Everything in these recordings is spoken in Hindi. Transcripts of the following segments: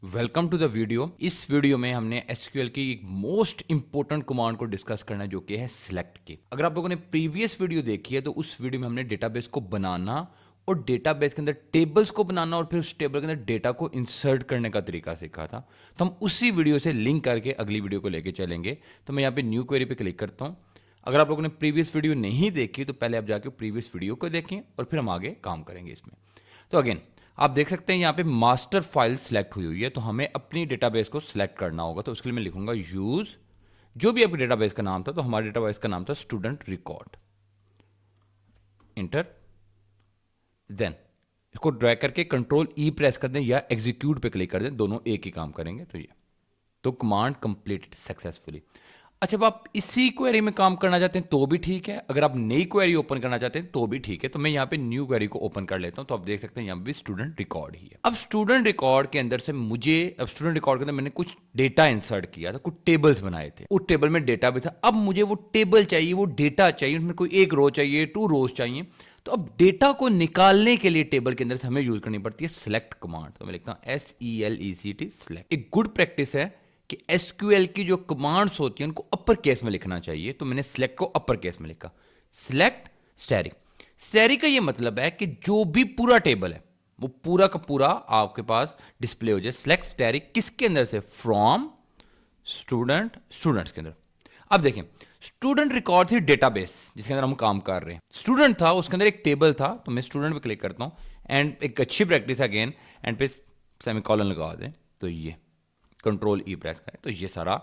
Welcome to the video. इस वीडियो में हमने एसक्यूएल की एक मोस्ट इंपॉर्टेंट कमांड को डिस्कस करना है जो कि है सिलेक्ट की। अगर आप लोगों ने प्रीवियस वीडियो देखी है तो उस वीडियो में हमने डेटाबेस को बनाना और डेटाबेस के अंदर टेबल्स को बनाना और फिर उस टेबल के अंदर डेटा को इंसर्ट करने का तरीका सीखा था। तो हम उसी वीडियो से लिंक करके अगली वीडियो को लेके चलेंगे। तो मैं यहाँ पे न्यू क्वेरी पे क्लिक करता हूँ। अगर आप लोगों ने प्रीवियस वीडियो नहीं देखी तो पहले आप जाके प्रीवियस वीडियो को देखें और फिर हम आगे काम करेंगे इसमें। तो अगेन आप देख सकते हैं यहाँ पे मास्टर फाइल सिलेक्ट हुई हुई है, तो हमें अपनी डेटाबेस को सिलेक्ट करना होगा। तो उसके लिए मैं लिखूंगा यूज जो भी आपके डेटाबेस का नाम था, तो हमारे डेटाबेस का नाम था स्टूडेंट रिकॉर्ड। इंटर, देन इसको ड्रैग करके कंट्रोल ई प्रेस कर दें या एग्जीक्यूट पे क्लिक कर दें, दोनों एक ही काम करेंगे। तो ये तो कमांड कंप्लीटेड सक्सेसफुली। अच्छा, अब आप इसी क्वेरी में काम करना चाहते हैं तो भी ठीक है, अगर आप नई क्वेरी ओपन करना चाहते हैं तो भी ठीक है। तो मैं यहाँ पे न्यू क्वेरी को ओपन कर लेता हूँ। तो आप देख सकते हैं यहाँ भी स्टूडेंट रिकॉर्ड ही है। अब स्टूडेंट रिकॉर्ड के अंदर से मुझे, अब स्टूडेंट रिकॉर्ड के अंदर मैंने कुछ डेटा इंसर्ट किया था, कुछ टेबल्स बनाए थे, उस टेबल में डेटा भी था। अब मुझे वो टेबल चाहिए, वो डेटा चाहिए, उसमें कोई एक रो चाहिए, 2 रोज चाहिए। तो अब डेटा को निकालने के लिए टेबल के अंदर से हमें यूज करनी पड़ती है सिलेक्ट कमांड। तो मैं लिखता हूँ SELECT सिलेक्ट। एक गुड प्रैक्टिस है कि एसक्यूएल की जो कमांड्स होती हैं उनको अपर केस में लिखना चाहिए। तो मैंने सिलेक्ट को अपर केस में लिखा, सिलेक्ट स्टैटिक। स्टैटिक का ये मतलब है कि जो भी पूरा टेबल है वो पूरा का पूरा आपके पास डिस्प्ले हो जाए। सिलेक्ट स्टैटिक किसके अंदर से? फ्रॉम स्टूडेंट्स के अंदर। अब देखें, स्टूडेंट रिकॉर्ड थी डेटाबेस जिसके अंदर हम काम कर रहे हैं। स्टूडेंट था, उसके अंदर एक टेबल था, तो मैं स्टूडेंट पे क्लिक करता हूं। एंड एक अच्छी प्रैक्टिस अगेन, एंड पे सेमीकोलन लगा दें। तो ये कंट्रोल ई प्रेस करें, तो ये सारा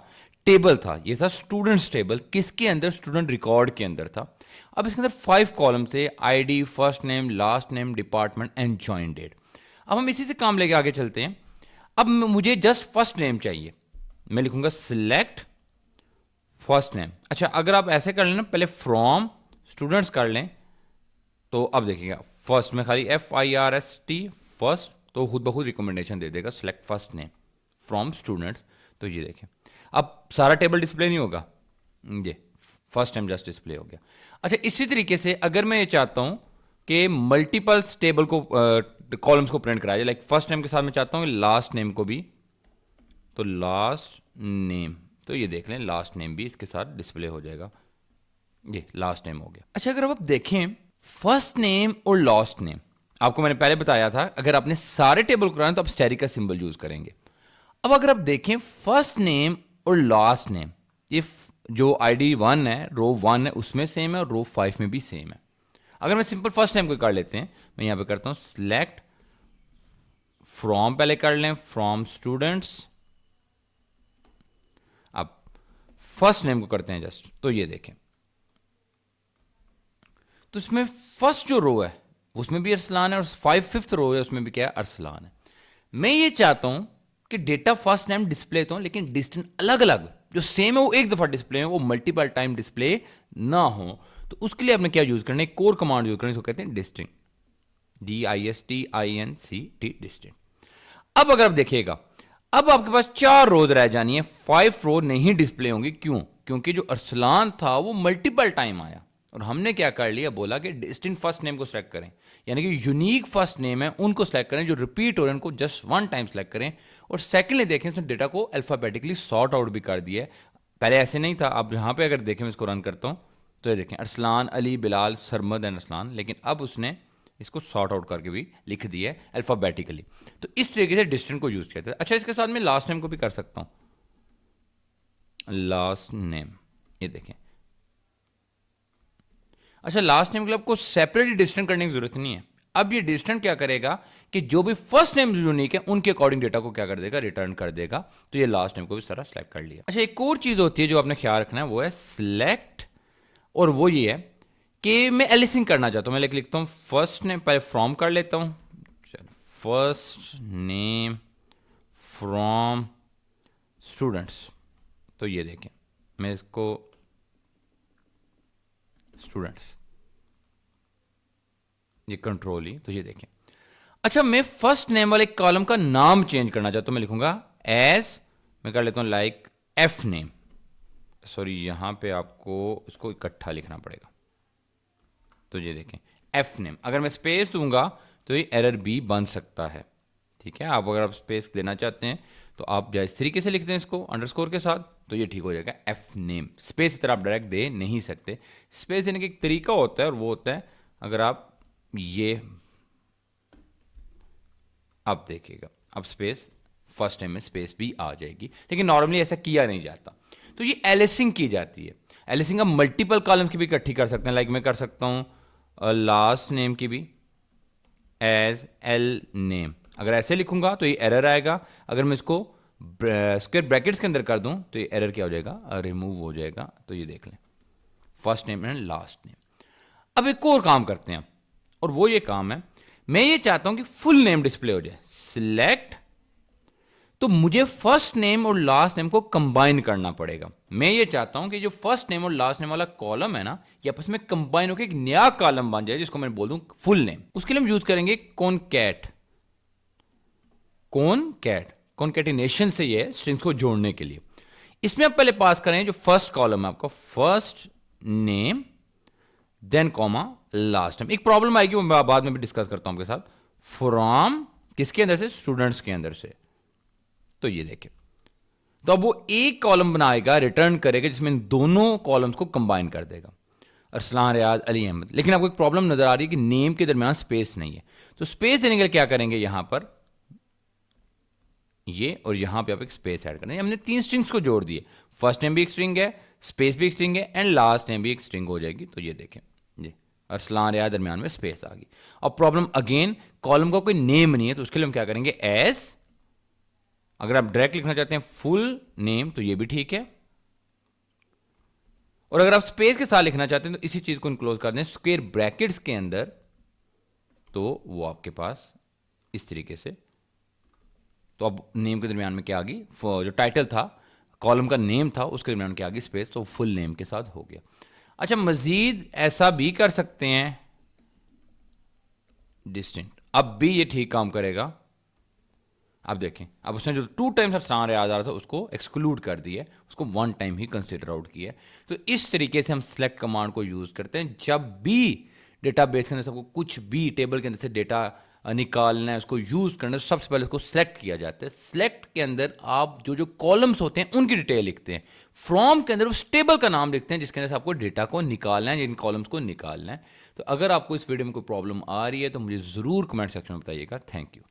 टेबल था, ये था स्टूडेंट्स टेबल, किसके अंदर? स्टूडेंट रिकॉर्ड के अंदर था। अब इसके अंदर 5 कॉलम थे, ID, first name, last name, department and join date. अब हम इसी से काम लेके आगे चलते हैं। अब मुझे जस्ट फर्स्ट नेम चाहिए, मैं लिखूंगा सिलेक्ट फर्स्ट नेम। अच्छा, अगर आप ऐसे कर लेना, पहले फ्रॉम स्टूडेंट्स कर लें, तो अब देखिएगा फर्स्ट में खाली FIRST फर्स्ट, तो खुद ब खुद रिकमेंडेशन दे देगा select first name from students. तो ये देखें, अब सारा टेबल डिस्प्ले नहीं होगा, ये फर्स्ट नेम जस्ट डिस्प्ले हो गया। अच्छा, इसी तरीके से अगर मैं ये चाहता हूं कि मल्टीपल्स टेबल को कॉलम्स को प्रिंट कराया जाए, लाइक फर्स्ट नेम के साथ मैं चाहता हूं लास्ट नेम को भी, तो लास्ट नेम, तो ये देख लें लास्ट नेम भी इसके साथ डिस्प्ले हो जाएगा। ये लास्ट नेम हो गया। अच्छा, अगर आप देखें फर्स्ट नेम और लास्ट नेम, आपको मैंने पहले बताया था अगर आपने सारे टेबल कराना तो आप स्टेरिक का सिंबल यूज करेंगे। अब अगर आप देखें फर्स्ट नेम और लास्ट नेम, ये जो ID 1 है, रो 1 है, उसमें सेम है और रो 5 में भी सेम है। अगर मैं सिंपल फर्स्ट नेम को कर लेते हैं, मैं यहां पे करता हूं सिलेक्ट फ्रॉम, पहले कर लें फ्रॉम स्टूडेंट्स। अब फर्स्ट नेम को करते हैं जस्ट, तो ये देखें, तो इसमें फर्स्ट जो रो है उसमें भी अरसलान है और 5th रो है उसमें भी क्या है? अरसलान है। मैं ये चाहता हूं कि डेटा फर्स्ट नेम डिस्प्ले तो लेकिन डिस्टेंस अलग अलग, जो सेम है वो एक दफा डिस्प्ले हो, वो मल्टीपल टाइम डिस्प्ले ना हो। तो उसके लिए आपने क्या यूज करना है? कोर कमांड यूज करना है, इसको कहते हैं डिस्टिंग, DISTINCT डिस्टिंग। अब अगर आप देखिएगा, अब आपके पास 4 रोज रह जानी है, 5 रो नहीं डिस्प्ले होंगी। क्यों? क्योंकि जो अरसलान था वो मल्टीपल टाइम आया और हमने क्या कर लिया, बोला कि डिस्टिंक्ट फर्स्ट नेम को सेलेक्ट करें, यानी कि यूनिक फर्स्ट नेम है उनको सेलेक्ट करें, जो रिपीट हो रहे हैं उनको जस्ट 1 टाइम सेलेक्ट करें। और सेकेंडली देखें, इसने डेटा को अल्फाबेटिकली सॉर्ट आउट भी कर दिया है। पहले ऐसे नहीं था। अब यहाँ पे अगर देखें, मैं इसको रन करता हूँ, तो ये देखें अरसलान, अली, बिलाल, सरमद एंड अरसलान, लेकिन अब उसने इसको सॉर्ट आउट करके भी लिख दिया है अल्फाबेटिकली। तो इस तरीके से डिस्टेंस को यूज किया था। अच्छा, इसके साथ में लास्ट नेम को भी कर सकता हूँ, लास्ट नेम, ये देखें। अच्छा, लास्ट नेम के लिए आपको सेपरेटली डिस्टेंस करने की जरूरत नहीं है। अब ये डिस्टेंस क्या करेगा कि जो भी फर्स्ट नेम यूनिक है उनके अकॉर्डिंग डेटा को क्या कर देगा? रिटर्न कर देगा। तो ये लास्ट नेम को भी सारा सेलेक्ट कर लिया। अच्छा, एक और चीज होती है जो आपने ख्याल रखना है, वो है सिलेक्ट, और वो ये है कि मैं एलिसिंग करना चाहता हूं। मैं लिखता हूं फर्स्ट नेम, पहले फ्रॉम कर लेता हूं, फर्स्ट नेम फ्रॉम स्टूडेंट्स। तो ये देखें, मैं इसको स्टूडेंट्स, ये कंट्रोल ही, तो ये देखें। अच्छा, मैं फर्स्ट नेम वाले कॉलम का नाम चेंज करना चाहता हूं, मैं लिखूंगा एज, मैं कर लेता हूं लाइक एफ नेम। सॉरी, यहां पे आपको इसको इकट्ठा लिखना पड़ेगा। तो ये देखें एफ नेम, अगर मैं स्पेस दूंगा तो ये एरर भी बन सकता है, ठीक है। आप अगर आप स्पेस देना चाहते हैं तो आप या इस तरीके से लिखते हैं इसको अंडरस्कोर के साथ, तो ये ठीक हो जाएगा एफ नेम। स्पेस इस तरह आप डायरेक्ट दे नहीं सकते। स्पेस देने का एक तरीका होता है और वो होता है अगर आप ये, अब देखिएगा अब स्पेस फर्स्ट टाइम में स्पेस भी आ जाएगी, लेकिन नॉर्मली ऐसा किया नहीं जाता। तो ये एलिसिंग की जाती है। एलिसिंग आप मल्टीपल कॉलम्स की भी इकट्ठी कर सकते हैं। लाइक मैं कर सकता हूं लास्ट नेम की भी एज एल नेम। अगर ऐसे लिखूंगा तो ये एरर आएगा। अगर मैं इसको स्क्वायर ब्रैकेट्स के अंदर कर दूं तो ये एरर क्या हो जाएगा, रिमूव हो जाएगा। तो ये देख लें, first name and last name. अब एक और काम करते हैं, और वो ये काम है, मैं ये चाहता हूं कि फुल नेम डिस्प्ले हो जाए। सिलेक्ट, तो मुझे फर्स्ट नेम और लास्ट नेम को कंबाइन करना पड़ेगा। मैं ये चाहता हूं कि जो फर्स्ट नेम और लास्ट नेम वाला कॉलम है ना, ये आपस में कंबाइन होकर एक नया कॉलम बन जाए, जिसको मैं बोल दूं फुल नेम। उसके लिए हम यूज करेंगे कॉनकैटिनेशन से ये स्ट्रिंग्स को जोड़ने के लिए। इसमें आप पहले पास करें जो फर्स्ट कॉलम है आपका, first name then comma last name. एक प्रॉब्लम आएगी, वो मैं बाद में भी डिस्कस करता हूं आपके साथ। फ्रॉम किसके अंदर से, स्टूडेंट्स के अंदर से। तो ये देखें, तो अब वो एक कॉलम बनाएगा, रिटर्न करेगा, जिसमें दोनों कॉलम्स को कंबाइन कर देगा, अरसलान, रियाज, अली, अहमद। लेकिन आपको एक प्रॉब्लम नजर आ रही है कि नेम के दरमियान स्पेस नहीं है। तो स्पेस देने के लिए क्या करेंगे, यहां पर ये और यहां पे आप एक स्पेस ऐड करेंगे। हमने 3 स्ट्रिंग्स को जोड़ दिए, फर्स्ट नेम भी एक स्ट्रिंग है, स्पेस भी एक स्ट्रिंग है, एंड लास्ट नेम भी एक स्ट्रिंग हो जाएगी। तो ये देखें, ये अरसलान, रियाज, दरमियान में स्पेस आ गई। अब प्रॉब्लम अगेन, कॉलम का कोई नेम नहीं है, तो उसके लिए हम क्या करेंगे, एस। अगर आप डायरेक्ट लिखना चाहते हैं फुल नेम तो ये भी ठीक है, और अगर आप स्पेस के साथ लिखना चाहते हैं तो इसी चीज को इनक्लोज कर दें स्क्वायर ब्रैकेट्स के अंदर, तो वो आपके पास इस तरीके से। तो अब नेम के दरमियान में क्या आ गई, जो टाइटल था, कॉलम का नेम था, उसके दरमियान क्या आ गई, स्पेस। तो फुल नेम के साथ हो गया। अच्छा, मजीद ऐसा भी कर सकते हैं डिस्टिंक्ट, अब भी ये ठीक काम करेगा। अब देखें, अब उसने जो 2 टाइम्स अरसलान रियाज आ रहा था उसको एक्सक्लूड कर दिया, उसको 1 टाइम ही कंसिडर आउट किया। तो इस तरीके से हम सेलेक्ट कमांड को यूज करते हैं जब भी डेटाबेस के अंदर सबको कुछ भी टेबल के अंदर से डेटा निकालना है, उसको यूज करना है। सबसे पहले उसको सेलेक्ट किया जाता है। सेलेक्ट के अंदर आप जो जो कॉलम्स होते हैं उनकी डिटेल लिखते हैं। फ्रॉम के अंदर उस टेबल का नाम लिखते हैं जिसके अंदर से आपको डेटा को निकालना है, जिन कॉलम्स को निकालना है। तो अगर आपको इस वीडियो में कोई प्रॉब्लम आ रही है तो मुझे जरूर कमेंट सेक्शन में बताइएगा। Thank you.